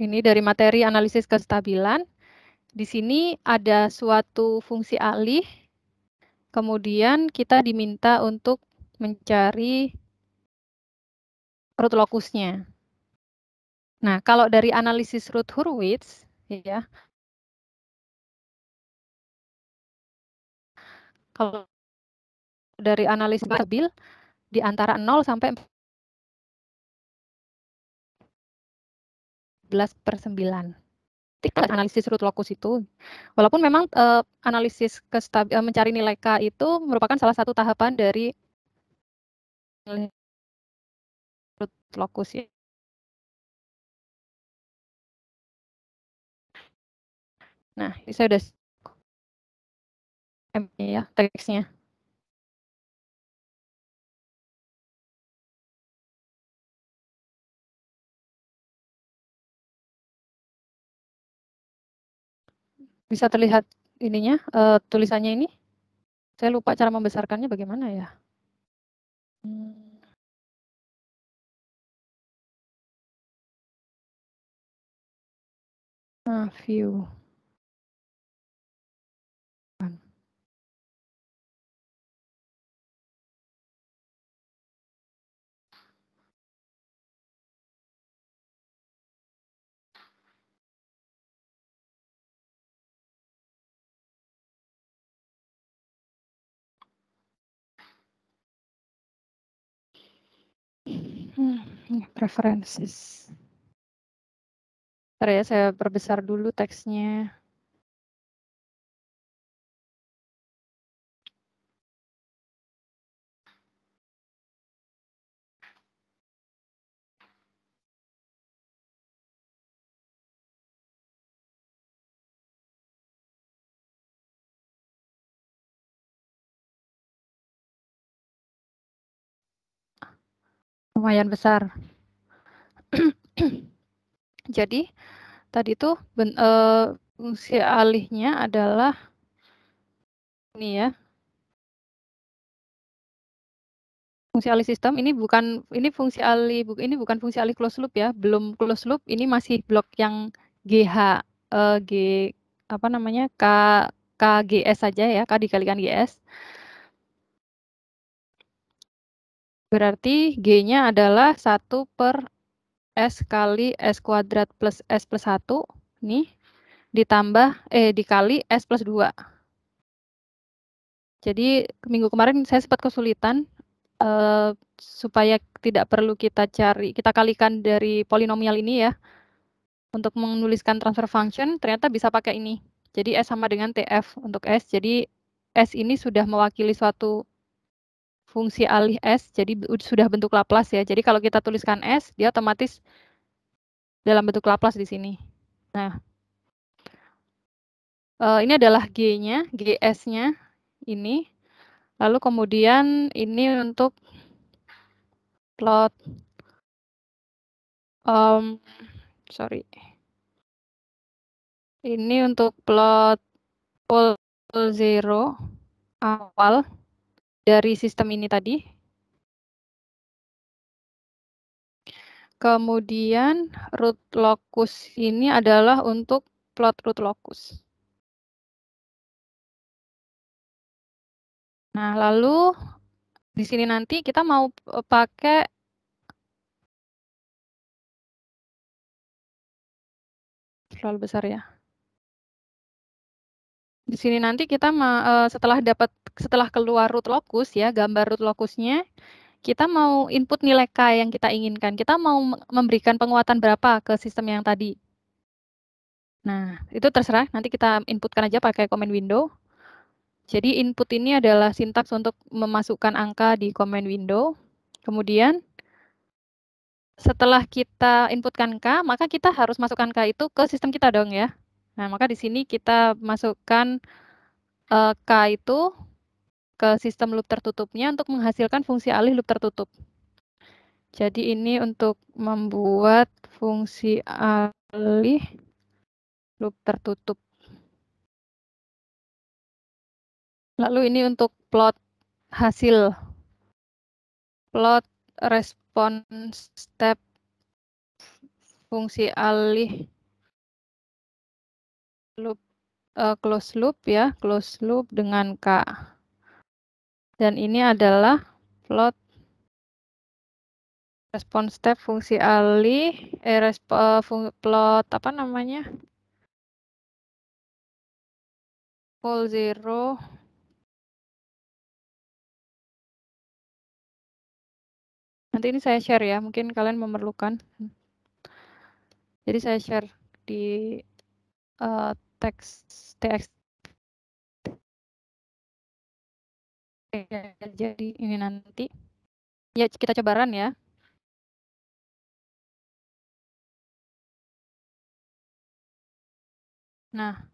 Ini dari materi analisis kestabilan. Di sini ada suatu fungsi alih, kemudian kita diminta untuk mencari root locusnya. Nah, kalau dari analisis root Hurwitz, ya, kalau dari analisis stabil di antara 0 sampai 14/9. Analisis root locus itu, walaupun memang analisis mencari nilai K itu merupakan salah satu tahapan dari root locus ya. Nah, ini saya udah ya teksnya. Bisa terlihat ininya, tulisannya ini. Saya lupa cara membesarkannya bagaimana ya. Nah, view. Preferences. Bentar ya, saya perbesar dulu teksnya. Lumayan besar. Jadi tadi itu fungsi alihnya adalah ini ya. Fungsi alih sistem ini fungsi alih ini bukan fungsi alih closed loop ya, belum closed loop, ini masih blok yang GH G apa namanya KGS saja ya, K dikalikan GS. Berarti G-nya adalah 1 per S kali S kuadrat plus S plus 1 nih ditambah dikali S plus 2. Jadi minggu kemarin saya sempat kesulitan supaya tidak perlu kita kalikan dari polinomial ini ya. Untuk menuliskan transfer function ternyata bisa pakai ini. Jadi S sama dengan TF untuk S. Jadi S ini sudah mewakili suatu fungsi alih S, jadi sudah bentuk Laplace ya. Jadi kalau kita tuliskan S, dia otomatis dalam bentuk Laplace di sini. Nah, ini adalah G-nya, GS-nya ini. Lalu kemudian ini untuk plot, sorry. Ini untuk plot pole 0 awal dari sistem ini tadi. Kemudian root locus ini adalah untuk plot root locus. Nah, lalu di sini nanti kita mau pakai terlalu besar ya. Di sini nanti kita setelah keluar root locus ya, gambar root locusnya, kita mau input nilai K yang kita inginkan. Kita mau memberikan penguatan berapa ke sistem yang tadi. Nah, itu terserah. Nanti kita inputkan aja pakai command window. Jadi input ini adalah sintaks untuk memasukkan angka di command window. Kemudian setelah kita inputkan K, maka kita harus masukkan K itu ke sistem kita dong ya. Nah, maka di sini kita masukkan K itu ke sistem loop tertutupnya untuk menghasilkan fungsi alih loop tertutup. Jadi ini untuk membuat fungsi alih loop tertutup. Lalu ini untuk plot hasil. Plot response step fungsi alih loop, close loop ya, close loop dengan K. Dan ini adalah plot response step fungsi alih, plot apa namanya? Pole zero. Nanti ini saya share ya, mungkin kalian memerlukan. Jadi saya share di teks TXT. Jadi ini nanti. Ya, kita coba run ya. Nah,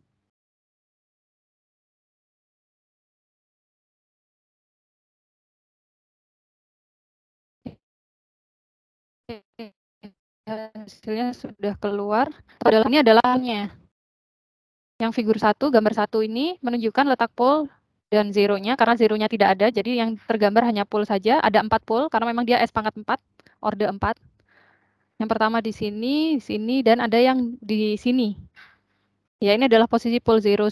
hasilnya sudah keluar. Ini adalah hasilnya. Yang figur 1, gambar 1 ini menunjukkan letak pole dan zeronya, karena zeronya tidak ada, jadi yang tergambar hanya pole saja. Ada 4 pole, karena memang dia S pangkat 4, orde 4. Yang pertama di sini, dan ada yang di sini. Ya, ini adalah posisi pole zero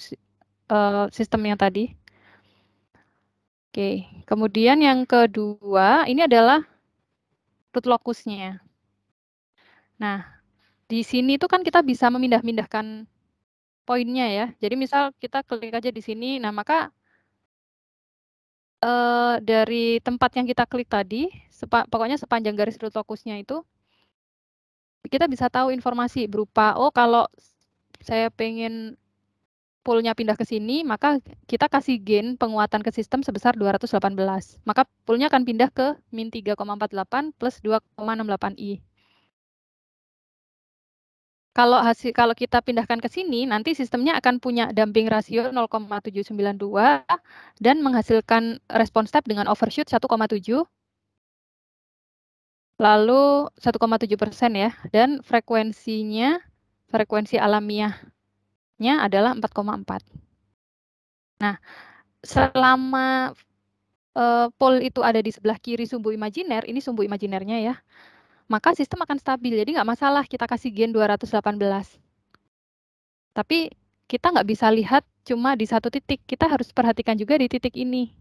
sistem yang tadi. Oke, kemudian yang kedua, ini adalah root locusnya. Nah, di sini tuh kan kita bisa memindah-mindahkan poinnya ya. Jadi misal kita klik aja di sini, nah maka dari tempat yang kita klik tadi, pokoknya sepanjang garis root locusnya itu, kita bisa tahu informasi berupa, oh kalau saya pengen poolnya pindah ke sini, maka kita kasih gain penguatan ke sistem sebesar 218. Maka poolnya akan pindah ke min 3,48 plus 2,68i. Kalau kita pindahkan ke sini, nanti sistemnya akan punya damping rasio 0,792 dan menghasilkan response step dengan overshoot 1,7, lalu 1,7% ya, dan frekuensi alamiahnya adalah 4,4. Nah, selama pole itu ada di sebelah kiri sumbu imajiner, ini sumbu imajinernya ya, maka sistem akan stabil. Jadi nggak masalah kita kasih gain 218. Tapi kita nggak bisa lihat cuma di satu titik. Kita harus perhatikan juga di titik ini.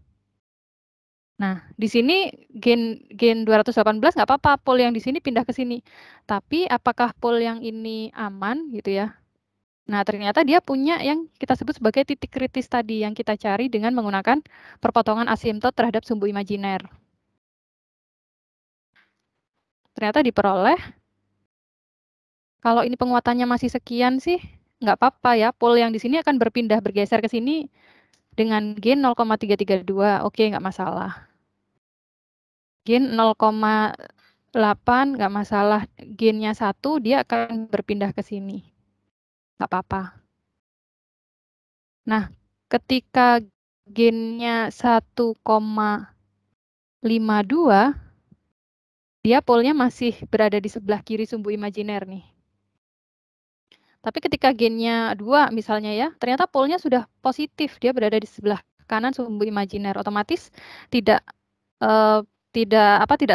Nah, di sini gain 218 nggak apa-apa, pole yang di sini pindah ke sini. Tapi apakah pole yang ini aman gitu ya? Nah, ternyata dia punya yang kita sebut sebagai titik kritis tadi yang kita cari dengan menggunakan perpotongan asimptot terhadap sumbu imajiner. Ternyata diperoleh. Kalau ini penguatannya masih sekian sih, nggak apa-apa ya. Pole yang di sini akan bergeser ke sini dengan gain 0,332. Oke, nggak masalah. Gain 0,8 nggak masalah. Gainnya 1, dia akan berpindah ke sini. Nggak apa-apa. Nah, ketika gainnya 1,52, dia pole-nya masih berada di sebelah kiri sumbu imajiner nih. Tapi ketika gainnya 2 misalnya ya, ternyata pole-nya sudah positif, dia berada di sebelah kanan sumbu imajiner, otomatis tidak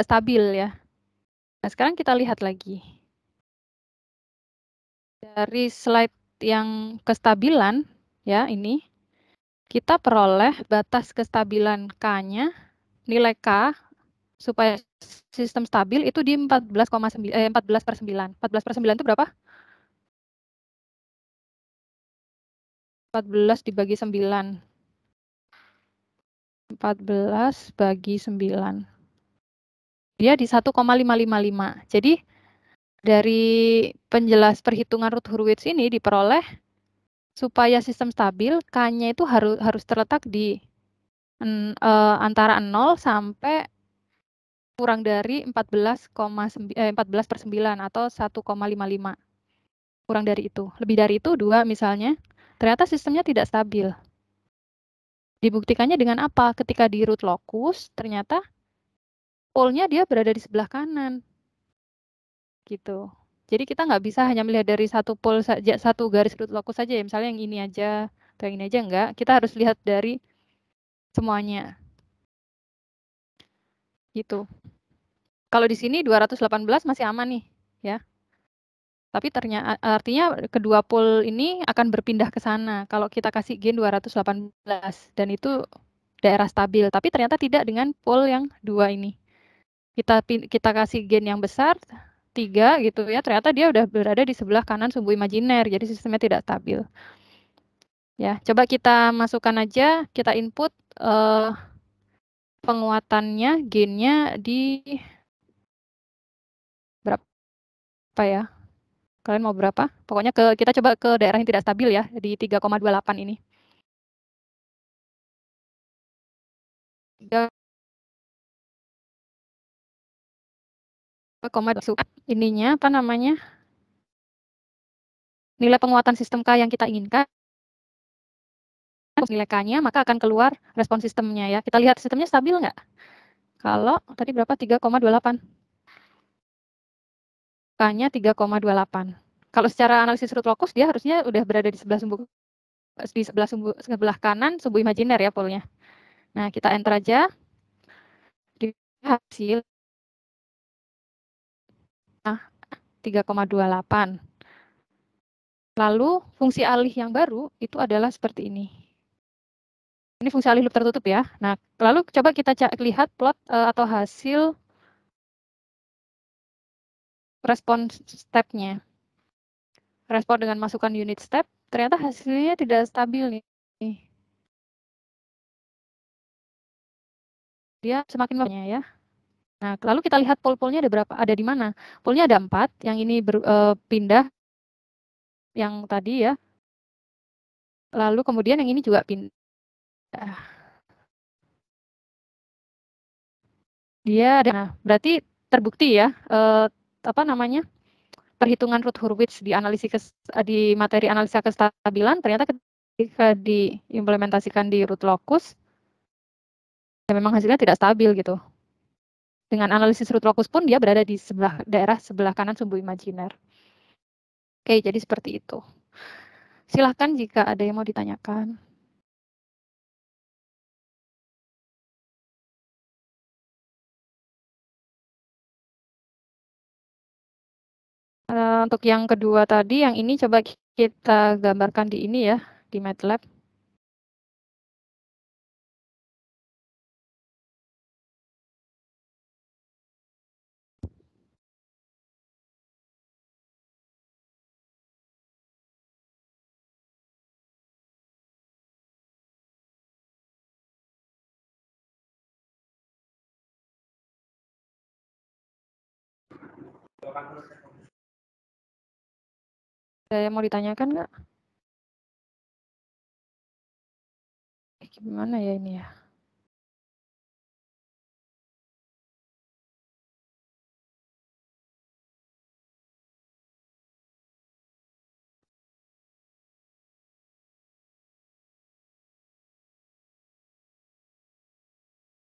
stabil ya. Nah, sekarang kita lihat lagi. Dari slide yang kestabilan ya ini, kita peroleh batas kestabilan K-nya, nilai K supaya sistem stabil itu di 14/9. 14/9 itu berapa? 14 dibagi 9. 14 bagi 9. Dia di 1,555. Jadi dari penjelas perhitungan root Hurwitz ini diperoleh supaya sistem stabil, K-nya itu harus terletak di antara 0 sampai kurang dari 14/9 atau 1,55. Kurang dari itu. Lebih dari itu 2 misalnya, ternyata sistemnya tidak stabil. Dibuktikannya dengan apa? Ketika di root locus, ternyata pole-nya dia berada di sebelah kanan. Gitu. Jadi kita nggak bisa hanya melihat dari satu pole saja, satu garis root locus saja ya. Misalnya yang ini aja, atau yang ini aja enggak. Kita harus lihat dari semuanya. Gitu. Kalau di sini 218 masih aman nih, ya. Tapi artinya kedua pol ini akan berpindah ke sana kalau kita kasih gain 218 dan itu daerah stabil. Tapi ternyata tidak dengan pol yang dua ini. Kita kasih gain yang besar 3 gitu ya. Ternyata dia udah berada di sebelah kanan sumbu imajiner. Jadi sistemnya tidak stabil. Ya, coba kita masukkan aja, kita input penguatannya, gainnya di berapa ya? Kalian mau berapa? Pokoknya kita coba ke daerah yang tidak stabil ya, di 3,28 ini. 3,2 ininya apa namanya? Nilai penguatan sistem K yang kita inginkan, nilai K-nya, maka akan keluar respon sistemnya ya. Kita lihat sistemnya stabil nggak? Kalau tadi berapa? 3,28. K-nya 3,28. Kalau secara analisis root locus dia harusnya udah berada di sebelah kanan sumbu imajiner ya polnya. Nah, kita enter aja di hasil 3,28. Lalu fungsi alih yang baru itu adalah seperti ini. Ini fungsi alih loop tertutup ya. Nah, lalu coba kita lihat plot atau hasil respon step-nya. Respon dengan masukan unit step, ternyata hasilnya tidak stabil nih. Dia semakin banyak ya. Nah, lalu kita lihat pol-polnya ada berapa? Ada di mana? Polnya ada 4, yang ini pindah, yang tadi ya. Lalu kemudian yang ini juga pindah. Dia ada, nah, berarti terbukti ya, apa namanya, perhitungan root Hurwitz di materi analisa kestabilan, ternyata ketika diimplementasikan di root locus, ya memang hasilnya tidak stabil gitu. Dengan analisis root locus pun dia berada di daerah sebelah kanan sumbu imajiner. Oke, jadi seperti itu. Silahkan jika ada yang mau ditanyakan. Untuk yang kedua tadi, yang ini coba kita gambarkan di ini ya, di MATLAB. Ada yang mau ditanyakan nggak? Gimana ya ini ya?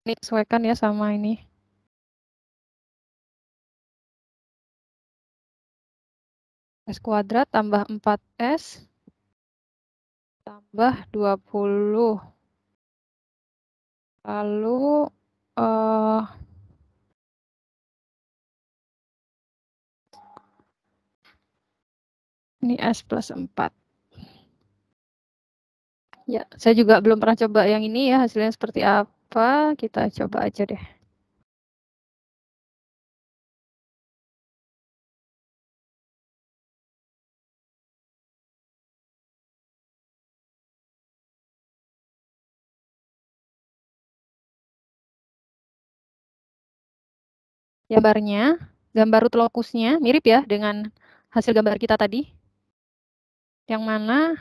Ini sesuaikan ya sama ini. S kuadrat tambah 4S tambah 20. Lalu ini S plus 4. Ya, saya juga belum pernah coba yang ini ya, hasilnya seperti apa. Kita coba aja deh. Gambar root locusnya mirip ya dengan hasil gambar kita tadi. Yang mana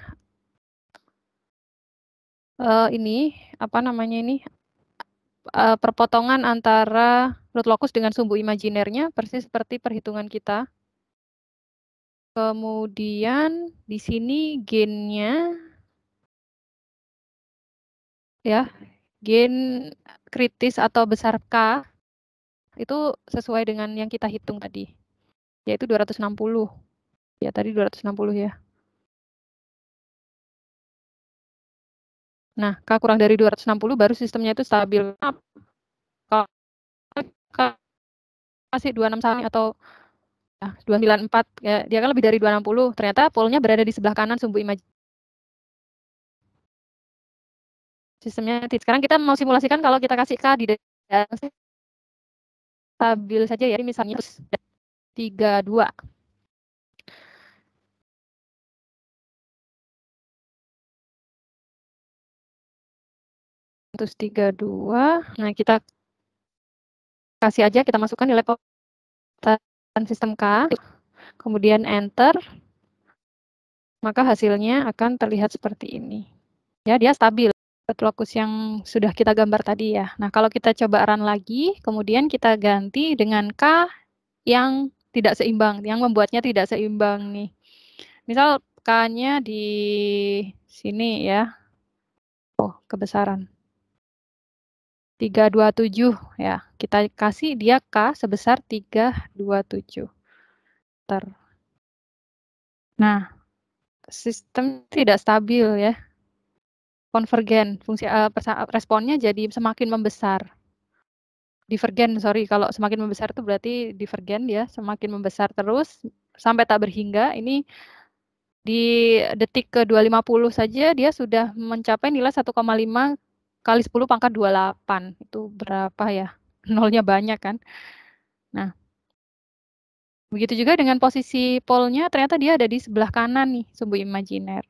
ini, apa namanya ini, perpotongan antara root locus dengan sumbu imajinernya persis seperti perhitungan kita. Kemudian di sini gain-nya ya, gain kritis atau besar K itu sesuai dengan yang kita hitung tadi, yaitu 260. Ya, tadi 260 ya. Nah, K kurang dari 260 baru sistemnya itu stabil. Kalau kasih 261 atau 294 ya, dia kan lebih dari 260. Ternyata polnya berada di sebelah kanan sumbu imajiner. Sistemnya sekarang kita mau simulasikan kalau kita kasih K di dalam stabil saja ya, misalnya 32. Terus 32. Nah, kita kasih aja, kita masukkan nilai pemuatan sistem K, kemudian enter, maka hasilnya akan terlihat seperti ini. Ya, dia stabil. Lokus yang sudah kita gambar tadi ya. Nah, kalau kita coba run lagi, kemudian kita ganti dengan K yang tidak seimbang, yang membuatnya tidak seimbang nih. Misal K-nya di sini ya. Oh, kebesaran. 327 ya. Kita kasih dia K sebesar 327. Nah, sistem tidak stabil ya. Konvergen, fungsi responnya jadi semakin membesar. Divergen, sorry, kalau semakin membesar itu berarti divergen ya, semakin membesar terus sampai tak berhingga. Ini di detik ke 250 saja dia sudah mencapai nilai 1,5 kali 10 pangkat 28. Itu berapa ya? Nolnya banyak kan. Nah, begitu juga dengan posisi polnya, ternyata dia ada di sebelah kanan nih, sumbu imajiner.